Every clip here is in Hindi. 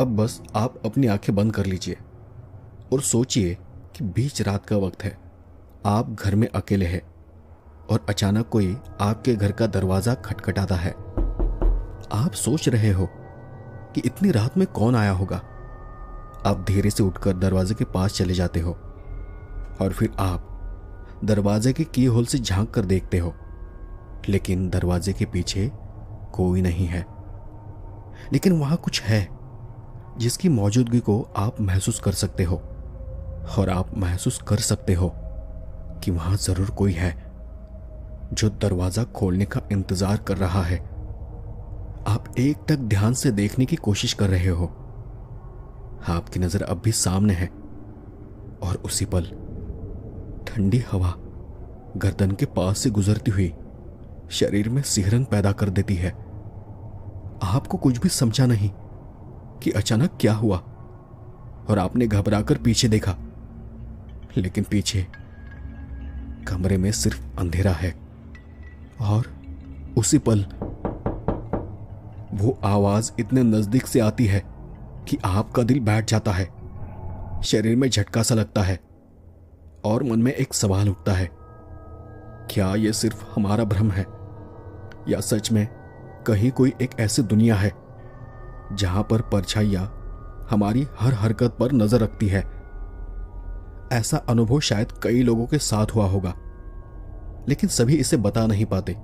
अब बस आप अपनी आंखें बंद कर लीजिए और सोचिए कि बीच रात का वक्त है, आप घर में अकेले हैं और अचानक कोई आपके घर का दरवाजा खटखटाता है। आप सोच रहे हो कि इतनी रात में कौन आया होगा। आप धीरे से उठकर दरवाजे के पास चले जाते हो और फिर आप दरवाजे के की होल से झांक कर देखते हो, लेकिन दरवाजे के पीछे कोई नहीं है। लेकिन वहां कुछ है जिसकी मौजूदगी को आप महसूस कर सकते हो और आप महसूस कर सकते हो कि वहां जरूर कोई है जो दरवाजा खोलने का इंतजार कर रहा है। आप एकटक ध्यान से देखने की कोशिश कर रहे हो। आपकी नजर अब भी सामने है और उसी पल ठंडी हवा गर्दन के पास से गुजरती हुई शरीर में सिहरन पैदा कर देती है। आपको कुछ भी समझा नहीं कि अचानक क्या हुआ और आपने घबराकर पीछे देखा, लेकिन पीछे कमरे में सिर्फ अंधेरा है। और उसी पल वो आवाज इतने नजदीक से आती है कि आपका दिल बैठ जाता है, शरीर में झटका सा लगता है और मन में एक सवाल उठता है, क्या यह सिर्फ हमारा भ्रम है या सच में कहीं कोई एक ऐसी दुनिया है जहां पर परछाइयां हमारी हर हरकत पर नजर रखती है। ऐसा अनुभव शायद कई लोगों के साथ हुआ होगा, लेकिन सभी इसे बता नहीं पाते।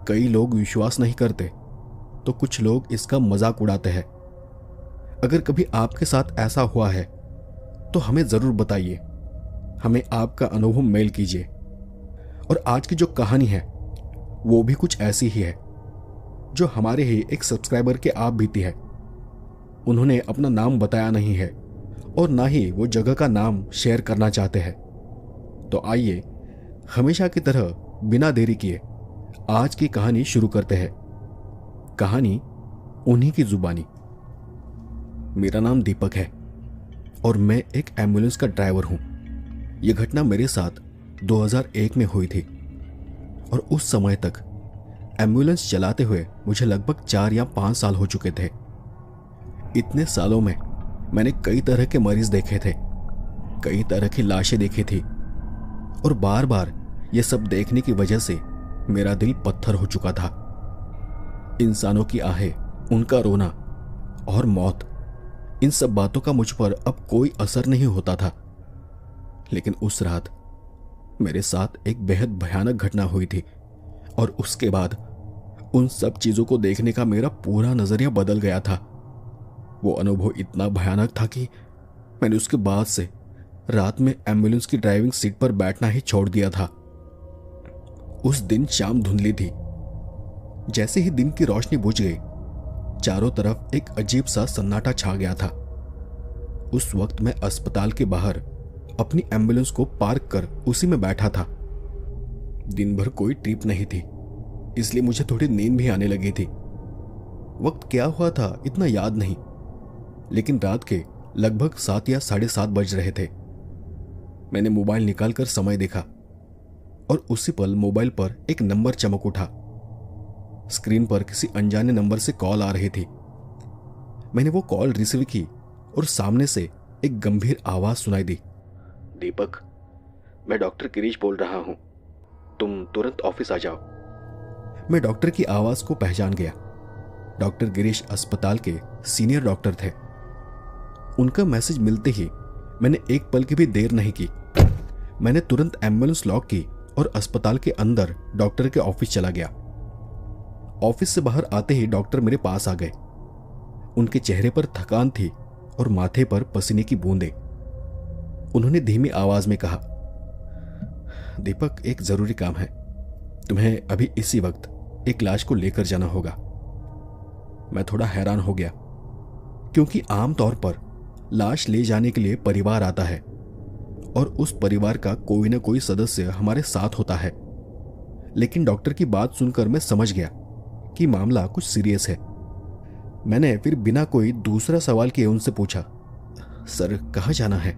कई लोग विश्वास नहीं करते तो कुछ लोग इसका मजाक उड़ाते हैं। अगर कभी आपके साथ ऐसा हुआ है तो हमें जरूर बताइए, हमें आपका अनुभव मेल कीजिए। और आज की जो कहानी है वो भी कुछ ऐसी ही है जो हमारे ही एक सब्सक्राइबर के आप बीती है। उन्होंने अपना नाम बताया नहीं है और ना ही वो जगह का नाम शेयर करना चाहते हैं। तो आइए हमेशा की तरह बिना देरी किए आज की कहानी शुरू करते हैं। कहानी उन्हीं की जुबानी। मेरा नाम दीपक है और मैं एक एम्बुलेंस का ड्राइवर हूं। यह घटना मेरे साथ 2001 में हुई थी और उस समय तक एम्बुलेंस चलाते हुए मुझे लगभग 4 या 5 साल हो चुके थे। इतने सालों में मैंने कई तरह के मरीज देखे थे, कई तरह की लाशें देखी थी और बार बार ये सब देखने की वजह से मेरा दिल पत्थर हो चुका था। इंसानों की आहें, उनका रोना और मौत, इन सब बातों का मुझ पर अब कोई असर नहीं होता था। लेकिन उस रात मेरे साथ एक बेहद भयानक घटना हुई थी और उसके बाद उन सब चीजों को देखने का मेरा पूरा नजरिया बदल गया था। वो अनुभव इतना भयानक था कि मैंने उसके बाद से रात में एम्बुलेंस की ड्राइविंग सीट पर बैठना ही छोड़ दिया था। उस दिन शाम धुंधली थी। जैसे ही दिन की रोशनी बुझ गई, चारों तरफ एक अजीब सा सन्नाटा छा गया था। उस वक्त मैं अस्पताल के बाहर अपनी एम्बुलेंस को पार्क कर उसी में बैठा था। दिन भर कोई ट्रिप नहीं थी, इसलिए मुझे थोड़ी नींद भी आने लगी थी। वक्त क्या हुआ था इतना याद नहीं, लेकिन रात के लगभग 7 या 7:30 बज रहे थे। मैंने मोबाइल निकालकर समय देखा और उसी पल मोबाइल पर एक नंबर चमक उठा। स्क्रीन पर किसी अनजाने नंबर से कॉल आ रही थी। मैंने वो कॉल रिसीव की और सामने से एक गंभीर आवाज सुनाई दी। दीपक, मैं डॉक्टर गिरीश बोल रहा हूं, तुम तुरंत ऑफिस आ जाओ। मैं डॉक्टर की आवाज को पहचान गया। डॉक्टर गिरीश अस्पताल के सीनियर डॉक्टर थे। उनका मैसेज मिलते ही मैंने एक पल की भी देर नहीं की। मैंने तुरंत एम्बुलेंस लॉक की और अस्पताल के अंदर डॉक्टर के ऑफिस चला गया। ऑफिस से बाहर आते ही डॉक्टर मेरे पास आ गए। उनके चेहरे पर थकान थी और माथे पर पसीने की बूंदें। उन्होंने धीमी आवाज में कहा, दीपक, एक जरूरी काम है, तुम्हें अभी इसी वक्त एक लाश को लेकर जाना होगा। मैं थोड़ा हैरान हो गया, क्योंकि आमतौर पर लाश ले जाने के लिए परिवार आता है और उस परिवार का कोई ना कोई सदस्य हमारे साथ होता है। लेकिन डॉक्टर की बात सुनकर मैं समझ गया कि मामला कुछ सीरियस है। मैंने फिर बिना कोई दूसरा सवाल किए उनसे पूछा, सर, कहाँ जाना है?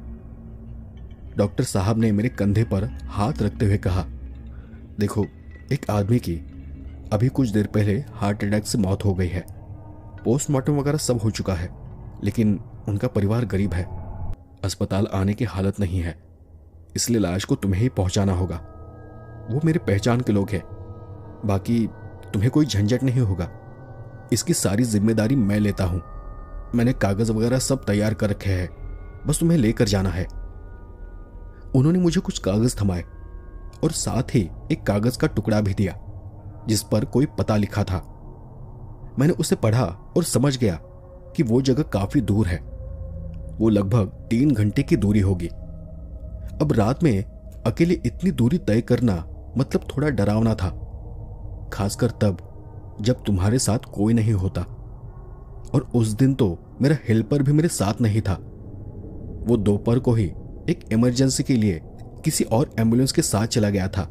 डॉक्टर साहब ने मेरे कंधे पर हाथ रखते हुए कहा, देखो, एक आदमी की अभी कुछ देर पहले हार्ट अटैक से मौत हो गई है। पोस्टमार्टम वगैरह सब हो चुका है। लेकिन उनका परिवार गरीब है, अस्पताल आने की हालत नहीं है, इसलिए लाश को तुम्हें ही पहुंचाना होगा। वो मेरे पहचान के लोग हैं, बाकी तुम्हें कोई झंझट नहीं होगा। इसकी सारी जिम्मेदारी मैं लेता हूं। मैंने कागज वगैरह सब तैयार कर रखे हैं, बस तुम्हें लेकर जाना है। उन्होंने मुझे कुछ कागज थमाए और साथ ही एक कागज का टुकड़ा भी दिया जिस पर कोई पता लिखा था। मैंने उसे पढ़ा और समझ गया कि वो जगह काफी दूर है। वो लगभग 3 घंटे की दूरी होगी। अब रात में अकेले इतनी दूरी तय करना मतलब थोड़ा डरावना था, खासकर तब जब तुम्हारे साथ कोई नहीं होता। और उस दिन तो मेरा हेल्पर भी मेरे साथ नहीं था। वो दोपहर को ही एक इमरजेंसी के लिए किसी और एम्बुलेंस के साथ चला गया था,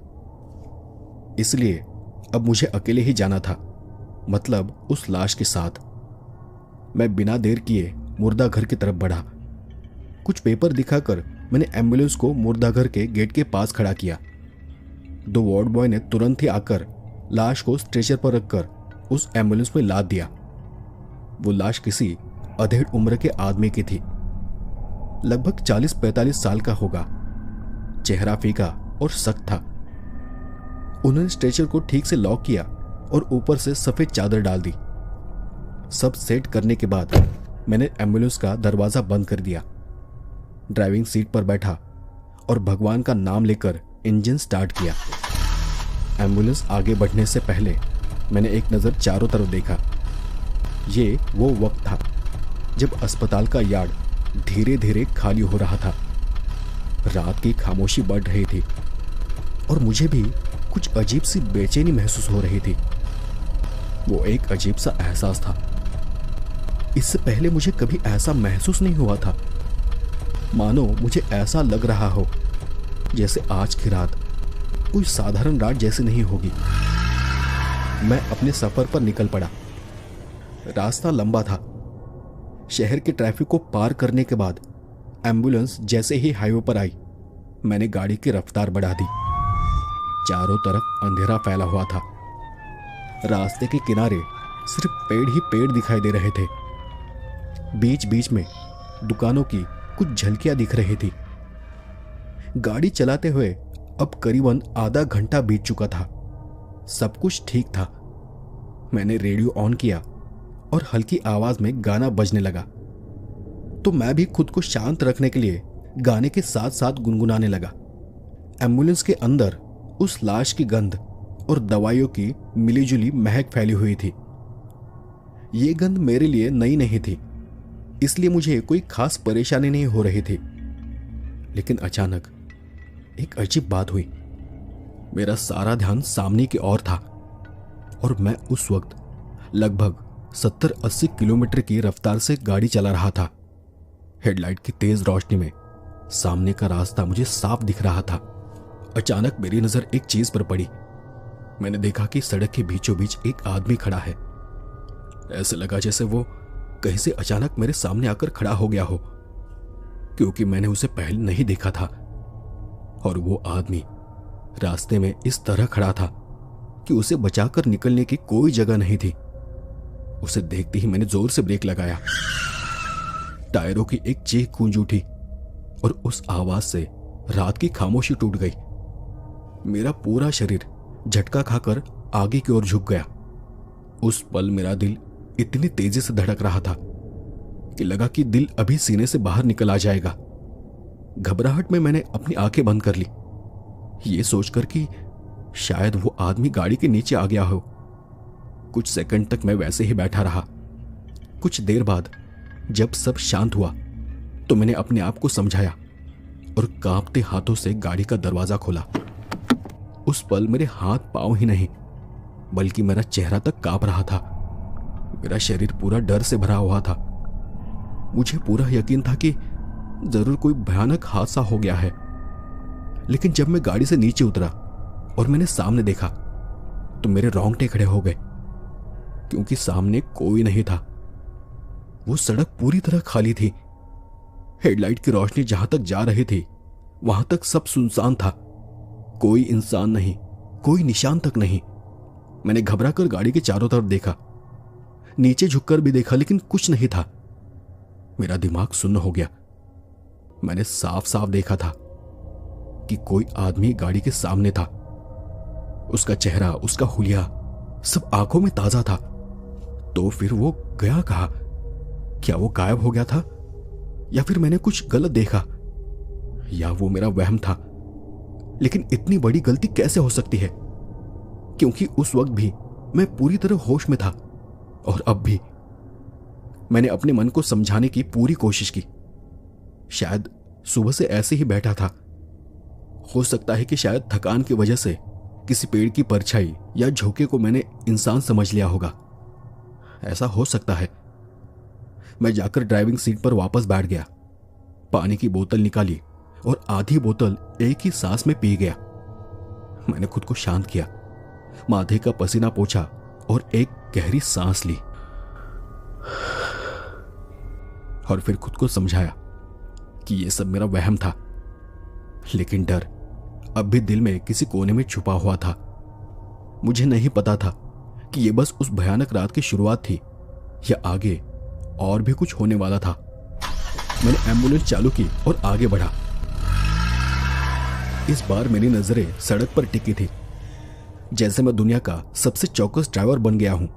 इसलिए अब मुझे अकेले ही जाना था, मतलब उस लाश के साथ। मैं बिना देर किए मुर्दा घर की तरफ बढ़ा। कुछ पेपर दिखाकर मैंने एम्बुलेंस को मुर्दा घर के गेट के पास खड़ा किया। 2 वार्ड बॉय ने तुरंत ही आकर लाश को स्ट्रेचर पर रखकर उस एम्बुलेंस में लाद दिया। वो लाश किसी अधेड़ उम्र के आदमी की थी, लगभग 40-45 साल का होगा। चेहरा फीका और सख्त था। उन्होंने स्ट्रेचर को ठीक से लॉक किया और ऊपर से सफेद चादर डाल दी। सब सेट करने के बाद मैंने एम्बुलेंस का दरवाजा बंद कर दिया, ड्राइविंग सीट पर बैठा और भगवान का नाम लेकर इंजन स्टार्ट किया। एम्बुलेंस आगे बढ़ने से पहले मैंने एक नज़र चारों तरफ देखा। ये वो वक्त था जब अस्पताल का यार्ड धीरे धीरे खाली हो रहा था। रात की खामोशी बढ़ रही थी और मुझे भी कुछ अजीब सी बेचैनी महसूस हो रही थी। वो एक अजीब सा एहसास था। इससे पहले मुझे कभी ऐसा महसूस नहीं हुआ था। मानो मुझे ऐसा लग रहा हो जैसे आज की रात कोई साधारण रात जैसी नहीं होगी। मैं अपने सफर पर निकल पड़ा। रास्ता लंबा था। शहर के ट्रैफिक को पार करने के बाद एम्बुलेंस जैसे ही हाईवे पर आई, मैंने गाड़ी की रफ्तार बढ़ा दी। चारों तरफ अंधेरा फैला हुआ था। रास्ते के किनारे सिर्फ पेड़ ही पेड़ दिखाई दे रहे थे। बीच बीच में दुकानों की कुछ झलकियां दिख रही थी। गाड़ी चलाते हुए अब करीबन आधा घंटा बीत चुका था। सब कुछ ठीक था। मैंने रेडियो ऑन किया और हल्की आवाज में गाना बजने लगा, तो मैं भी खुद को शांत रखने के लिए गाने के साथ साथ गुनगुनाने लगा। एम्बुलेंस के अंदर उस लाश की गंध और दवाइयों की मिलीजुली महक फैली हुई थी। ये गंध मेरे लिए नई नहीं थी, इसलिए मुझे कोई खास परेशानी नहीं हो रही थी। लेकिन अचानक एक अजीब बात हुई। मेरा सारा ध्यान सामने की ओर था और मैं उस वक्त लगभग 70-80 किलोमीटर की रफ्तार से गाड़ी चला रहा था। हेडलाइट की तेज रोशनी में सामने का रास्ता मुझे साफ दिख रहा था। अचानक मेरी नजर एक चीज पर पड़ी। मैंने देखा कि सड़क के बीचों बीच एक आदमी खड़ा है। ऐसे लगा जैसे वो कहीं से अचानक मेरे सामने आकर खड़ा हो गया हो, क्योंकि मैंने उसे पहले नहीं देखा था। और वो आदमी रास्ते में इस तरह खड़ा था कि उसे बचाकर निकलने की कोई जगह नहीं थी। उसे देखते ही मैंने जोर से ब्रेक लगाया। टायरों की एक चीख गूंज उठी और उस आवाज से रात की खामोशी टूट गई। मेरा पूरा शरीर झटका खाकर आगे की ओर झुक गया। उस पल मेरा दिल इतनी तेजी से धड़क रहा था कि लगा कि दिल अभी सीने से बाहर निकल आ जाएगा। घबराहट में मैंने अपनी आंखें बंद कर ली, ये सोचकर कि शायद वो आदमी गाड़ी के नीचे आ गया हो। कुछ सेकंड तक मैं वैसे ही बैठा रहा। कुछ देर बाद जब सब शांत हुआ तो मैंने अपने आप को समझाया और कांपते हाथों से गाड़ी का दरवाजा खोला। उस पल मेरे हाथ पांव ही नहीं बल्कि मेरा चेहरा तक कांप रहा था। मेरा शरीर पूरा डर से भरा हुआ था। मुझे पूरा यकीन था कि जरूर कोई भयानक हादसा हो गया है। लेकिन जब मैं गाड़ी से नीचे उतरा और मैंने सामने देखा तो मेरे रोंगटे खड़े हो गए, क्योंकि सामने कोई नहीं था। वो सड़क पूरी तरह खाली थी। हेडलाइट की रोशनी जहां तक जा रही थी वहां तक सब सुनसान था। कोई इंसान नहीं, कोई निशान तक नहीं। मैंने घबराकर गाड़ी के चारों तरफ देखा, नीचे झुककर भी देखा, लेकिन कुछ नहीं था। मेरा दिमाग सुन्न हो गया। मैंने साफ साफ देखा था कि कोई आदमी गाड़ी के सामने था। उसका चेहरा, उसका हुलिया सब आंखों में ताजा था। तो फिर वो गया कहाँ? क्या वो गायब हो गया था, या फिर मैंने कुछ गलत देखा, या वो मेरा वहम था? लेकिन इतनी बड़ी गलती कैसे हो सकती है? क्योंकि उस वक्त भी मैं पूरी तरह होश में था, और अब भी। मैंने अपने मन को समझाने की पूरी कोशिश की। शायद सुबह से ऐसे ही बैठा था। हो सकता है कि शायद थकान की वजह से किसी पेड़ की परछाई या झोंके को मैंने इंसान समझ लिया होगा। ऐसा हो सकता है। मैं जाकर ड्राइविंग सीट पर वापस बैठ गया, पानी की बोतल निकाली और आधी बोतल एक ही सांस में पी गया। मैंने खुद को शांत किया, माथे का पसीना पोंछा और एक गहरी सांस ली, और फिर खुद को समझाया कि यह सब मेरा वहम था। लेकिन डर अब भी दिल में किसी कोने में छुपा हुआ था। मुझे नहीं पता था कि यह बस उस भयानक रात की शुरुआत थी या आगे और भी कुछ होने वाला था। मैंने एम्बुलेंस चालू की और आगे बढ़ा। इस बार मेरी नजरें सड़क पर टिकी थी, जैसे मैं दुनिया का सबसे चौकस ड्राइवर बन गया हूं।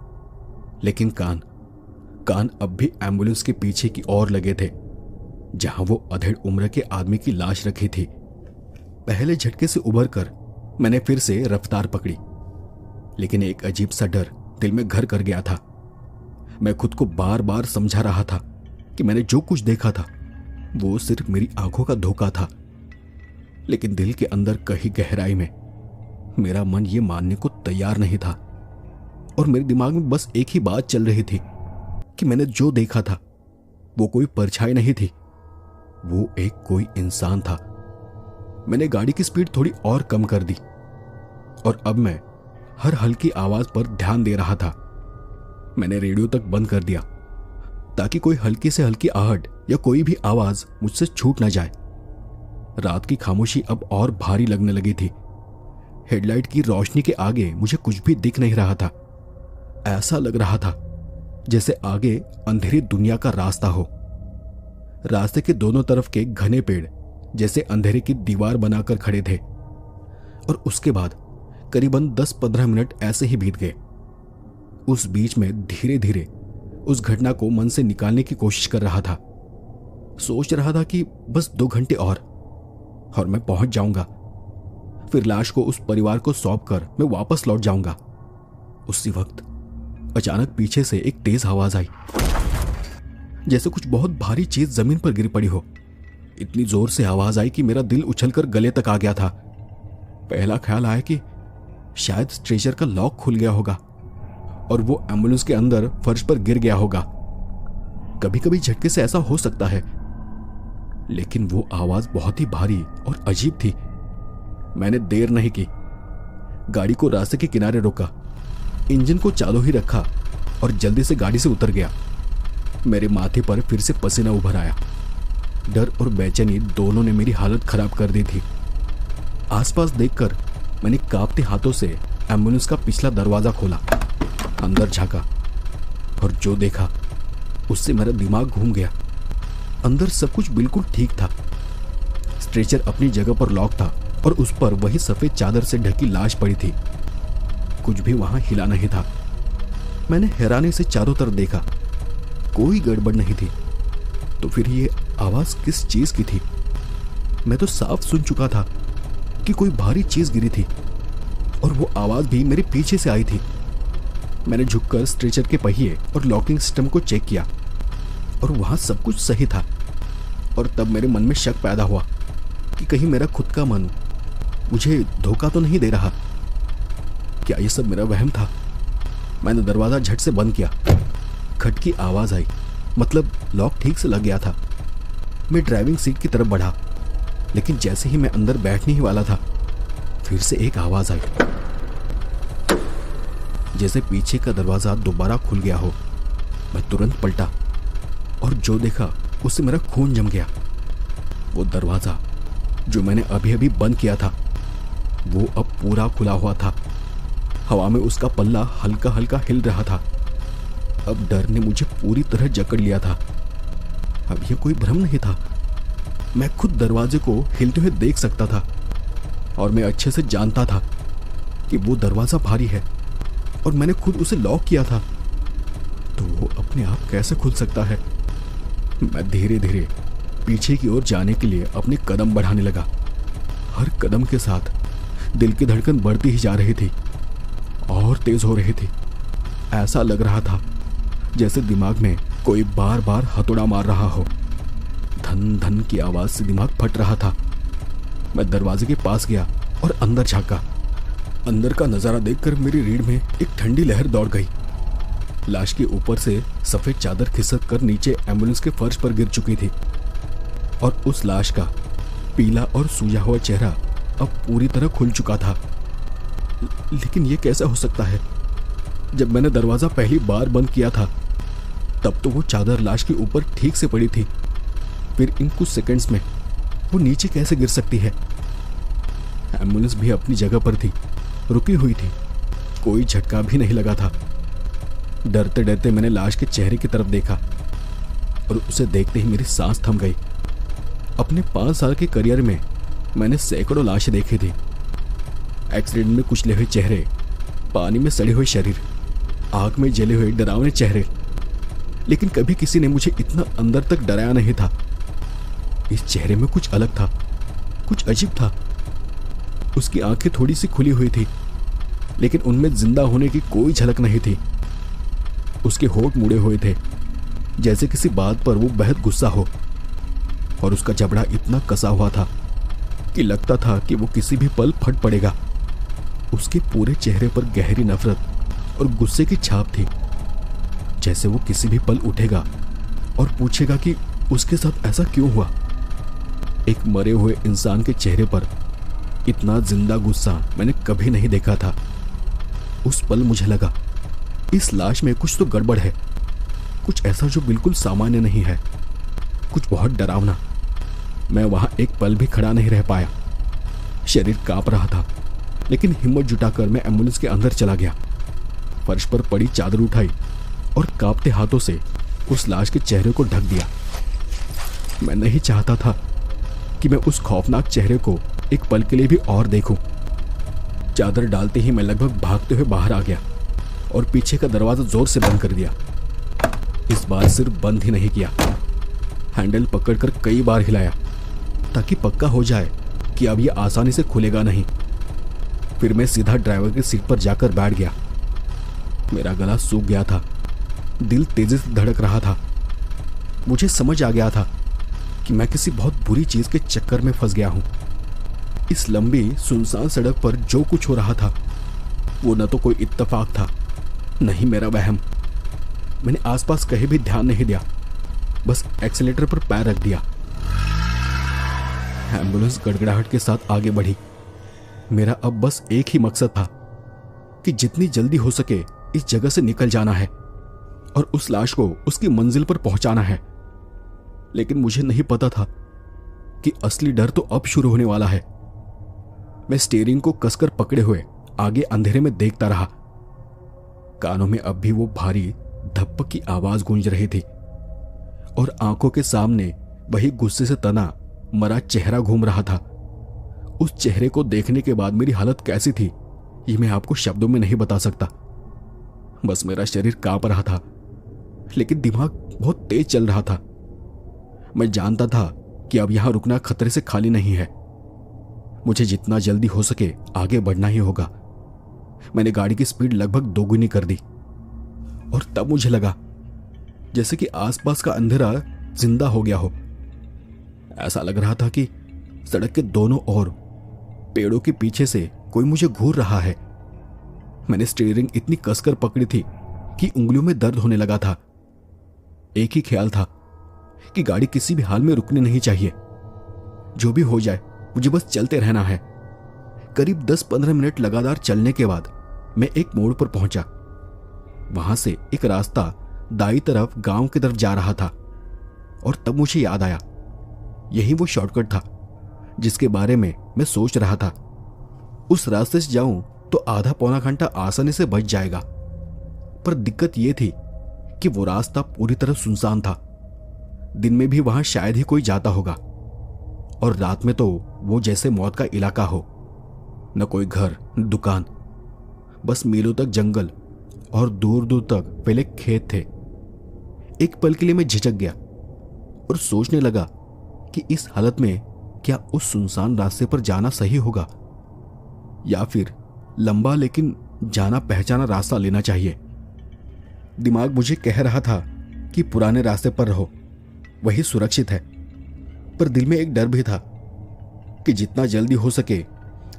लेकिन कान अब भी एम्बुलेंस के पीछे की ओर लगे थे, जहां वो अधेड़ उम्र के आदमी की लाश रखी थी। पहले झटके से उभरकर मैंने फिर से रफ्तार पकड़ी, लेकिन एक अजीब सा डर दिल में घर कर गया था। मैं खुद को बार बार समझा रहा था कि मैंने जो कुछ देखा था वो सिर्फ मेरी आंखों का धोखा था। लेकिन दिल के अंदर कहीं गहराई में मेरा मन ये मानने को तैयार नहीं था, और मेरे दिमाग में बस एक ही बात चल रही थी कि मैंने जो देखा था वो कोई परछाई नहीं थी, वो एक कोई इंसान था। मैंने गाड़ी की स्पीड थोड़ी और कम कर दी, और अब मैं हर हल्की आवाज पर ध्यान दे रहा था। मैंने रेडियो तक बंद कर दिया ताकि कोई हल्की से हल्की आहट या कोई भी आवाज मुझसे छूट ना जाए। रात की खामोशी अब और भारी लगने लगी थी। हेडलाइट की रोशनी के आगे मुझे कुछ भी दिख नहीं रहा था। ऐसा लग रहा था जैसे आगे अंधेरी दुनिया का रास्ता हो। रास्ते के दोनों तरफ के घने पेड़ जैसे अंधेरे की दीवार बनाकर खड़े थे, और उसके बाद करीबन 10-15 मिनट ऐसे ही बीत गए। उस बीच में धीरे धीरे उस घटना को मन से निकालने की कोशिश कर रहा था। सोच रहा था कि बस 2 घंटे और मैं पहुंच जाऊंगा। फिर लाश को उस परिवार को सौंपकर मैं वापस लौट जाऊंगा। उसी वक्त अचानक पीछे से एक तेज आवाज आई, जैसे कुछ बहुत भारी चीज जमीन पर गिर पड़ी हो। इतनी जोर से आवाज आई कि मेरा दिल उछलकर गले तक आ गया था। पहला ख्याल आया कि शायद स्ट्रेचर का लॉक खुल गया होगा और वो एम्बुलेंस के अंदर फर्श पर गिर गया होगा। कभी कभी झटके से ऐसा हो सकता है, लेकिन वो आवाज बहुत ही भारी और अजीब थी। मैंने देर नहीं की, गाड़ी को रास्ते के किनारे रोका, इंजन को चालू ही रखा और जल्दी से गाड़ी से उतर गया। मेरे माथे पर फिर से पसीना उभर आया। डर और बेचैनी दोनों ने मेरी हालत खराब कर दी थी। आसपास देखकर मैंने कांपते हाथों से एम्बुलेंस का पिछला दरवाजा खोला, अंदर झांका, और जो देखा उससे मेरा दिमाग घूम गया। अंदर सब कुछ बिल्कुल ठीक था। स्ट्रेचर अपनी जगह पर लॉक था और उस पर वही सफेद चादर से ढकी लाश पड़ी थी। कुछ भी वहां हिला नहीं था। मैंने हैरानी से चारों तरफ देखा, कोई गड़बड़ नहीं थी। तो फिर ये आवाज किस चीज की थी? मैं तो साफ सुन चुका था कि कोई भारी चीज गिरी थी, और वो आवाज भी मेरे पीछे से आई थी। मैंने झुककर स्ट्रेचर के पहिए और लॉकिंग सिस्टम को चेक किया, और वहां सब कुछ सही था। और तब मेरे मन में शक पैदा हुआ कि कहीं मेरा खुद का मन मुझे धोखा तो नहीं दे रहा। क्या ये सब मेरा वहम था? मैंने दरवाजा झट से बंद किया। खट की आवाज आई, मतलब लॉक ठीक से लग गया था। मैं ड्राइविंग सीट की तरफ बढ़ा, लेकिन जैसे ही मैं अंदर बैठने ही वाला था, फिर से एक आवाज आई, जैसे पीछे का दरवाजा दोबारा खुल गया हो। मैं तुरंत पलटा और जो देखा उससे मेरा खून जम गया। वो दरवाजा जो मैंने अभी अभी बंद किया था, वो अब पूरा खुला हुआ था। हवा में उसका पल्ला हल्का हल्का हिल रहा था। अब डर ने मुझे पूरी तरह जकड़ लिया था। अब यह कोई भ्रम नहीं था। मैं खुद दरवाजे को हिलते हुए देख सकता था और मैं अच्छे से जानता था कि वो दरवाजा भारी है और मैंने खुद उसे लॉक किया था, तो वो अपने आप कैसे खुल सकता है। मैं धीरे धीरे पीछे की ओर जाने के लिए अपने कदम बढ़ाने लगा। हर कदम के साथ दिल की धड़कन बढ़ती ही जा रही थी और तेज हो रही थी। ऐसा लग रहा था जैसे दिमाग में कोई बार बार हथौड़ा मार रहा हो। धन धन की आवाज से दिमाग फट रहा था। मैं दरवाजे के पास गया और अंदर झांका। अंदर का नजारा देखकर मेरी रीढ़ में एक ठंडी लहर दौड़ गई। लाश के ऊपर से सफेद चादर खिसक कर नीचे एम्बुलेंस के फर्श पर गिर चुकी थी और उस लाश का पीला और सूजा हुआ चेहरा अब पूरी तरह खुल चुका था। लेकिन यह कैसा हो सकता है? जब मैंने दरवाजा पहली बार बंद किया था तब तो वो चादर लाश के ऊपर ठीक से पड़ी थी, फिर इन कुछ सेकंड्स में वो नीचे कैसे गिर सकती है? एम्बुलेंस भी अपनी जगह पर थी, रुकी हुई थी, कोई झटका भी नहीं लगा था। डरते डरते मैंने लाश के चेहरे की तरफ देखा और उसे देखते ही मेरी सांस थम गई। अपने 5 साल के करियर में मैंने सैकड़ों लाशें देखी थी। एक्सीडेंट में कुचले हुए चेहरे, पानी में सड़े हुए शरीर, आग में जले हुए डरावने चेहरे, लेकिन कभी किसी ने मुझे इतना अंदर तक डराया नहीं था। इस चेहरे में कुछ अलग था, कुछ अजीब था। उसकी आंखें थोड़ी सी खुली हुई थी, लेकिन उनमें जिंदा होने की कोई झलक नहीं थी। उसके होंठ मुड़े हुए थे, जैसे किसी बात पर वो बेहद गुस्सा हो, और उसका जबड़ा इतना कसा हुआ था कि लगता था कि वो किसी भी पल फट पड़ेगा। उसके पूरे चेहरे पर गहरी नफरत और गुस्से की छाप थी, जैसे वो किसी भी पल उठेगा और पूछेगा कि उसके साथ ऐसा क्यों हुआ। एक मरे हुए इंसान के चेहरे पर इतना जिंदा गुस्सा मैंने कभी नहीं देखा था। उस पल मुझे लगा इस लाश में कुछ तो गड़बड़ है, कुछ ऐसा जो बिल्कुल सामान्य नहीं है, कुछ बहुत डरावना। मैं वहां एक पल भी खड़ा नहीं रह पाया। शरीर कांप रहा था, लेकिन हिम्मत जुटाकर मैं एम्बुलेंस के अंदर चला गया। फर्श पर पड़ी चादर उठाई और कांपते हाथों से उस लाश के चेहरे को ढक दिया। मैं नहीं चाहता था कि मैं उस खौफनाक चेहरे को एक पल के लिए भी और देखूं। चादर डालते ही मैं लगभग भागते हुए बाहर आ गया और पीछे का दरवाजा जोर से बंद कर दिया। इस बार सिर्फ बंद ही नहीं किया, हैंडल पकड़कर कई बार हिलाया ताकि पक्का हो जाए कि अब यह आसानी से खुलेगा नहीं। फिर मैं सीधा ड्राइवर की सीट पर जाकर बैठ गया। मेरा गला सूख गया था, दिल तेजी से धड़क रहा था। मुझे समझ आ गया था कि मैं किसी बहुत बुरी चीज के चक्कर में फंस गया हूं। इस लंबी सुनसान सड़क पर जो कुछ हो रहा था वो न तो कोई इत्तेफाक था, न ही मेरा वहम। मैंने आसपास कहीं भी ध्यान नहीं दिया, बस एक्सीलेटर पर पैर रख दिया। एम्बुलेंस गड़गड़ाहट के साथ आगे बढ़ी। मेरा अब बस एक ही मकसद था कि जितनी जल्दी हो सके इस जगह से निकल जाना है और उस लाश को उसकी मंजिल पर पहुंचाना है। लेकिन मुझे नहीं पता था कि असली डर तो अब शुरू होने वाला है। मैं स्टीयरिंग को कसकर पकड़े हुए आगे अंधेरे में देखता रहा। कानों में अब भी वो भारी धप्पक की आवाज गूंज रही थी और आंखों के सामने वही गुस्से से तना मरा चेहरा घूम रहा था। उस चेहरे को देखने के बाद मेरी हालत कैसी थी ये मैं आपको शब्दों में नहीं बता सकता। बस मेरा शरीर कांप रहा था, लेकिन दिमाग बहुत तेज चल रहा था। मैं जानता था कि अब यहां रुकना खतरे से खाली नहीं है। मुझे जितना जल्दी हो सके आगे बढ़ना ही होगा। मैंने गाड़ी की स्पीड लगभग दोगुनी कर दी और तब मुझे लगा जैसे कि आसपास का अंधेरा जिंदा हो गया हो। ऐसा लग रहा था कि सड़क के दोनों ओर पेड़ों के पीछे से कोई मुझे घूर रहा है। मैंने स्टीयरिंग इतनी कसकर पकड़ी थी कि उंगलियों में दर्द होने लगा था। एक ही ख्याल था कि गाड़ी किसी भी हाल में रुकनी नहीं चाहिए। जो भी हो जाए मुझे बस चलते रहना है। करीब 10-15 मिनट लगातार चलने के बाद मैं एक मोड़ पर पहुंचा। वहां से एक रास्ता दाईं तरफ गांव की तरफ जा रहा था और तब मुझे याद आया यही वो शॉर्टकट था जिसके बारे में मैं सोच रहा था। उस रास्ते से जाऊं तो आधा पौना घंटा आसानी से बच जाएगा। पर दिक्कत यह थी कि वो रास्ता पूरी तरह सुनसान था। दिन में भी वहां शायद ही कोई जाता होगा, और रात में तो वो जैसे मौत का इलाका हो। न कोई घर, न दुकान, बस मीलों तक जंगल और दूर दूर तक पहले खेत थे। एक पल के लिए मैं झिझक गया और सोचने लगा कि इस हालत में क्या उस सुनसान रास्ते पर जाना सही होगा, या फिर लंबा लेकिन जाना पहचाना रास्ता लेना चाहिए। दिमाग मुझे कह रहा था कि पुराने रास्ते पर रहो, वही सुरक्षित है, पर दिल में एक डर भी था कि जितना जल्दी हो सके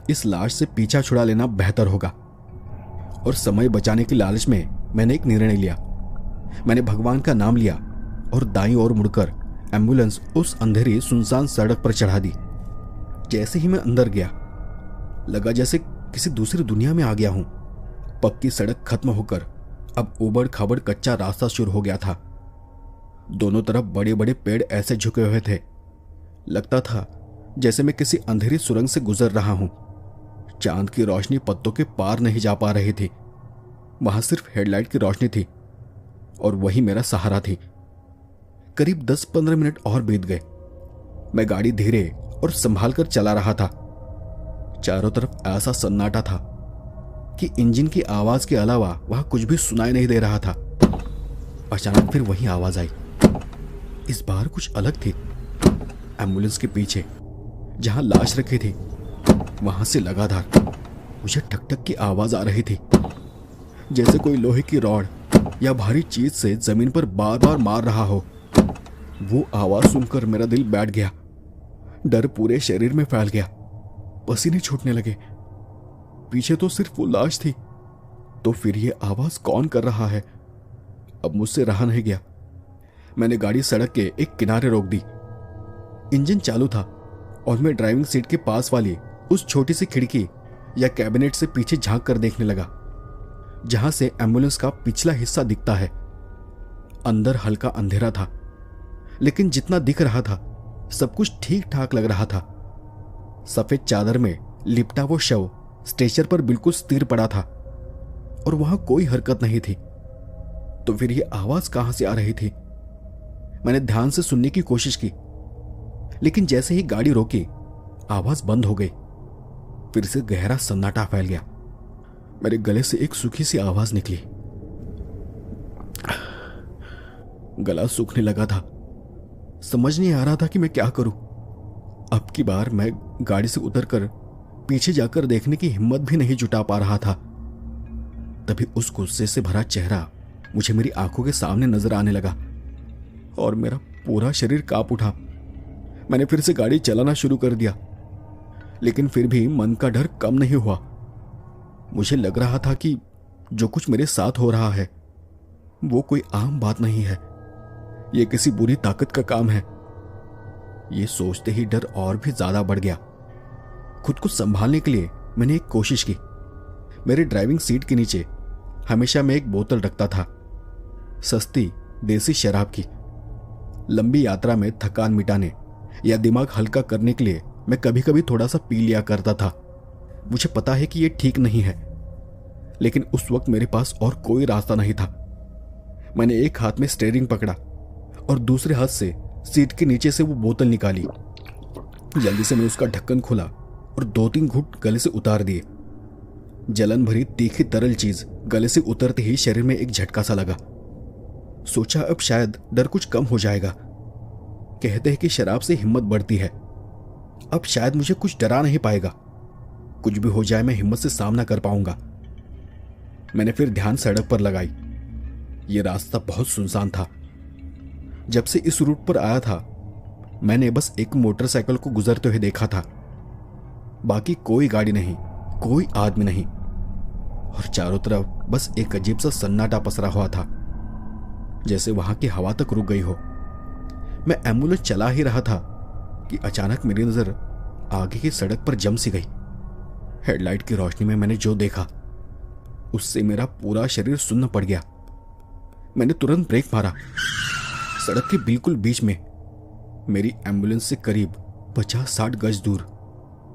इस लाश से पीछा छुड़ा लेना बेहतर होगा। और समय बचाने की लालच में मैंने एक निर्णय लिया। मैंने भगवान का नाम लिया और दाईं ओर मुड़कर एम्बुलेंस उस अंधेरी सुनसान सड़क पर चढ़ा दी। जैसे ही मैं अंदर गया, लगा जैसे किसी दूसरी दुनिया में आ गया हूं। पक्की सड़क खत्म होकर अब उबड़ खाबड़ कच्चा रास्ता शुरू हो गया था। दोनों तरफ बड़े बड़े पेड़ ऐसे झुके हुए थे, लगता था जैसे मैं किसी अंधेरी सुरंग से गुजर रहा हूं। चांद की रोशनी पत्तों के पार नहीं जा पा रही थी, वहां सिर्फ हेडलाइट की रोशनी थी और वही मेरा सहारा थी। करीब 10-15 मिनट और बीत गए। मैं गाड़ी धीरे और संभाल कर चला रहा था। चारों तरफ ऐसा सन्नाटा था कि इंजन की आवाज के अलावा वहां कुछ भी सुनाई नहीं दे रहा था। अचानक फिर वही आवाज आई। इस बार कुछ अलग थी। एम्बुलेंस के पीछे जहां लाश रखी थी, वहां से लगातार मुझे ठक ठक की आवाज आ रही थी, जैसे कोई लोहे की रॉड या भारी चीज से जमीन पर बार बार मार रहा हो। वो आवाज सुनकर मेरा दिल बैठ गया। डर पूरे शरीर में फैल गया, पसीने छूटने लगे। पीछे तो सिर्फ वो लाश थी, तो फिर ये आवाज कौन कर रहा है? अब मुझसे रहा नहीं गया। मैंने गाड़ी सड़क के एक किनारे रोक दी। इंजन चालू था और मैं ड्राइविंग सीट के पास वाली उस छोटी सी खिड़की या कैबिनेट से पीछे झांक कर देखने लगा, जहां से एम्बुलेंस का पिछला हिस्सा दिखता है। अंदर हल्का अंधेरा था, लेकिन जितना दिख रहा था सब कुछ ठीक ठाक लग रहा था। सफेद चादर में लिपटा वो शव स्ट्रेचर पर बिल्कुल स्थिर पड़ा था और वहां कोई हरकत नहीं थी। तो फिर ये आवाज कहां से आ रही थी? मैंने ध्यान से सुनने की कोशिश की, लेकिन जैसे ही गाड़ी रोकी, आवाज बंद हो गई। फिर से गहरा सन्नाटा फैल गया। मेरे गले से एक सूखी सी आवाज निकली। गला सूखने लगा था। समझ नहीं आ रहा था कि मैं क्या करूं। अब की बार मैं गाड़ी से उतरकर पीछे जाकर देखने की हिम्मत भी नहीं जुटा पा रहा था। तभी उस गुस्से से भरा चेहरा मुझे मेरी आंखों के सामने नजर आने लगा और मेरा पूरा शरीर कांप उठा। मैंने फिर से गाड़ी चलाना शुरू कर दिया, लेकिन फिर भी मन का डर कम नहीं हुआ। मुझे लग रहा था कि जो कुछ मेरे साथ हो रहा है वो कोई आम बात नहीं है, ये किसी बुरी ताकत का काम है। ये सोचते ही डर और भी ज्यादा बढ़ गया। खुद को संभालने के लिए मैंने एक कोशिश की। मेरे ड्राइविंग सीट के नीचे हमेशा मैं एक बोतल रखता था, सस्ती देसी शराब की। लंबी यात्रा में थकान मिटाने या दिमाग हल्का करने के लिए मैं कभी कभी थोड़ा सा पी लिया करता था। मुझे पता है कि यह ठीक नहीं है, लेकिन उस वक्त मेरे पास और कोई रास्ता नहीं था। मैंने एक हाथ में स्टीयरिंग पकड़ा और दूसरे हाथ से सीट के नीचे से वो बोतल निकाली। जल्दी से मैंने उसका ढक्कन खोला और 2-3 घूंट गले से उतार दिए। जलन भरी तीखी तरल चीज गले से उतरते ही शरीर में एक झटका सा लगा। सोचा अब शायद डर कुछ कम हो जाएगा। कहते हैं कि शराब से हिम्मत बढ़ती है। अब शायद मुझे कुछ डरा नहीं पाएगा। कुछ भी हो जाए मैं हिम्मत से सामना कर पाऊंगा। मैंने फिर ध्यान सड़क पर लगाई। यह रास्ता बहुत सुनसान था। जब से इस रूट पर आया था मैंने बस एक मोटरसाइकिल को गुजरते हुए देखा था। बाकी कोई गाड़ी नहीं, कोई आदमी नहीं, और चारों तरफ बस एक अजीब सा सन्नाटा पसरा हुआ था, जैसे वहां की हवा तक रुक गई हो। मैं एम्बुलेंस चला ही रहा था कि अचानक मेरी नजर आगे की सड़क पर जम सी गई। हेडलाइट की रोशनी में मैंने जो देखा उससे मेरा पूरा शरीर सुन्न पड़ गया। मैंने तुरंत ब्रेक मारा। सड़क के बिल्कुल बीच में मेरी एम्बुलेंस से करीब 50-60 गज दूर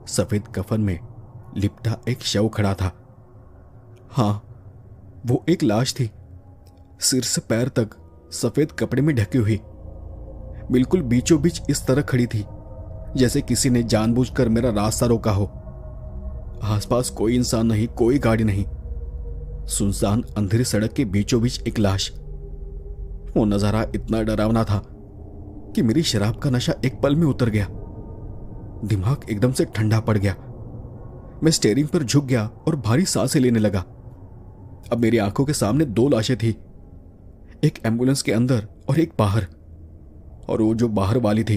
सफेद कफन में लिपटा एक शव खड़ा था। हां, वो एक लाश थी, सिर से पैर तक सफेद कपड़े में ढकी हुई। बिल्कुल बीचों बीच इस तरह खड़ी थी जैसे किसी ने जानबूझकर मेरा रास्ता रोका हो। आसपास कोई इंसान नहीं, कोई गाड़ी नहीं, सुनसान अंधेरी सड़क के बीचों बीच एक लाश। वो नजारा इतना डरावना था कि मेरी शराब का नशा एक पल में उतर गया। दिमाग एकदम से ठंडा पड़ गया। मैं स्टीयरिंग पर झुक गया और भारी सांसें लेने लगा। अब मेरी आंखों के सामने दो लाशें थी, एक एम्बुलेंस के अंदर और एक बाहर। और वो जो बाहर वाली थी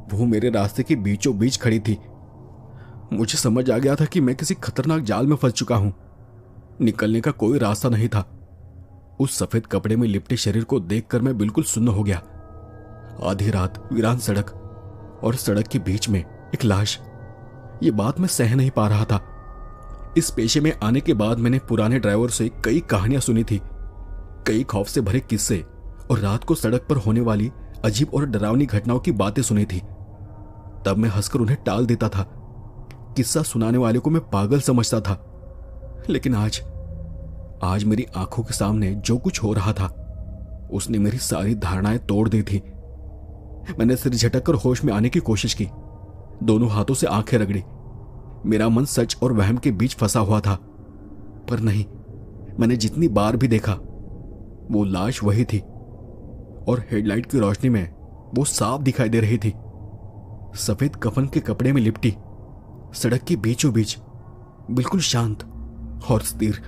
वो मेरे रास्ते के बीचों बीच खड़ी थी। मुझे समझ आ गया था कि मैं किसी खतरनाक जाल में फंस चुका हूं। निकलने का कोई रास्ता नहीं था। उस सफेद कपड़े में लिपटे शरीर को देखकर मैं बिल्कुल सुन्न हो गया। आधी रात, वीरान सड़क और सड़क के बीच में एक लाश। ये बात मैं सह नहीं पा रहा था। इस पेशे में आने के बाद मैंने पुराने ड्राइवर से कई कहानियां सुनी थी, कई खौफ से भरे किस्से और रात को सड़क पर होने वाली अजीब और डरावनी घटनाओं की बातें सुनी थी। तब मैं हंसकर उन्हें टाल देता था। किस्सा सुनाने वाले को मैं पागल समझता था। लेकिन आज मेरी आंखों के सामने जो कुछ हो रहा था उसने मेरी सारी धारणाएं तोड़ दी थी। मैंने सिर झटक कर होश में आने की कोशिश की, दोनों हाथों से आंखें रगड़ी। मेरा मन सच और वहम के बीच फंसा हुआ था, पर नहीं, मैंने जितनी बार भी देखा वो लाश वही थी और हेडलाइट की रोशनी में वो साफ दिखाई दे रही थी। सफेद कफन के कपड़े में लिपटी, सड़क के बीचों बीच, बिल्कुल शांत और स्थिर।